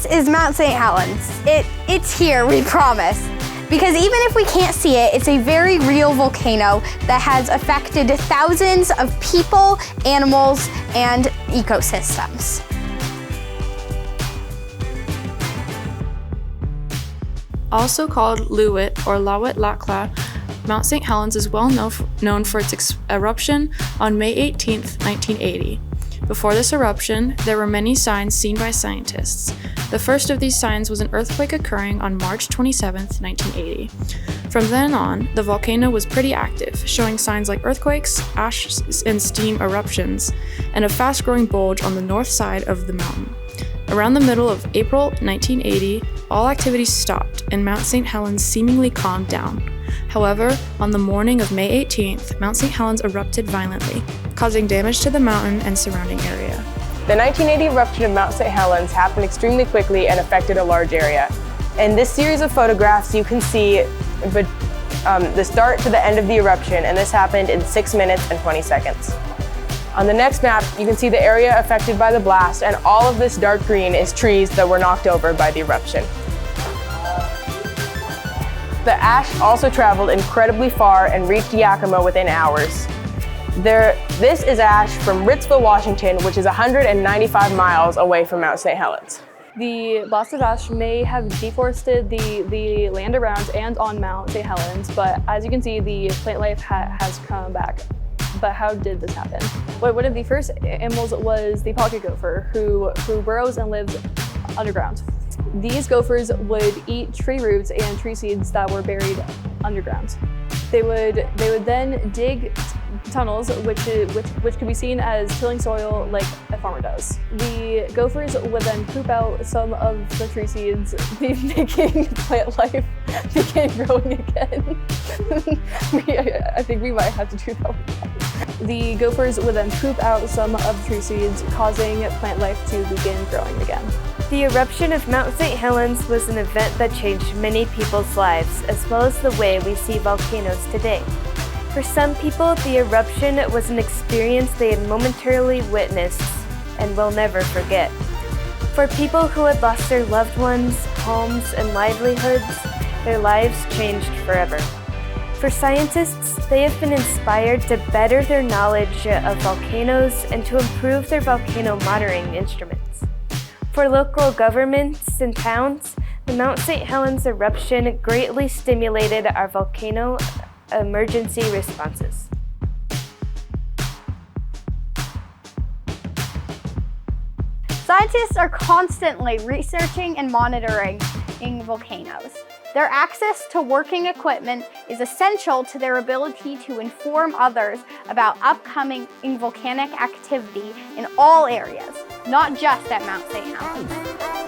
is Mount St. Helens. It's here, we promise. Because even if we can't see it, it's a very real volcano that has affected thousands of people, animals, and ecosystems. Also called Luwit or Lawit Lakla, Mount St. Helens is well known for its eruption on May 18, 1980. Before this eruption, there were many signs seen by scientists. The first of these signs was an earthquake occurring on March 27, 1980. From then on, the volcano was pretty active, showing signs like earthquakes, ash and steam eruptions, and a fast-growing bulge on the north side of the mountain. Around the middle of April 1980, all activities stopped and Mount St. Helens seemingly calmed down. However, on the morning of May 18th, Mount St. Helens erupted violently, causing damage to the mountain and surrounding area. The 1980 eruption of Mount St. Helens happened extremely quickly and affected a large area. In this series of photographs, you can see the start to the end of the eruption, and this happened in 6 minutes and 20 seconds. On the next map, you can see the area affected by the blast, and all of this dark green is trees that were knocked over by the eruption. The ash also traveled incredibly far and reached Yakima within hours. This is ash from Ritzville, Washington, which is 195 miles away from Mount St. Helens. The blasted ash may have deforested the land around and on Mount St. Helens, but as you can see, the plant life has come back. But how did this happen? One of the first animals was the pocket gopher, who burrows and lives underground. These gophers would eat tree roots and tree seeds that were buried underground. They would then dig tunnels, which could be seen as tilling soil like a farmer does. The gophers would then poop out some of the tree seeds, making plant life begin growing again. I think we might have to do that one. The gophers would then poop out some of the tree seeds, causing plant life to begin growing again. The eruption of Mount St. Helens was an event that changed many people's lives, as well as the way we see volcanoes today. For some people, the eruption was an experience they had momentarily witnessed and will never forget. For people who had lost their loved ones, homes, and livelihoods, their lives changed forever. For scientists, they have been inspired to better their knowledge of volcanoes and to improve their volcano monitoring instruments. For local governments and towns, the Mount St. Helens eruption greatly stimulated our volcano emergency responses. Scientists are constantly researching and monitoring volcanoes. Their access to working equipment is essential to their ability to inform others about upcoming volcanic activity in all areas, not just at Mount St. Helens.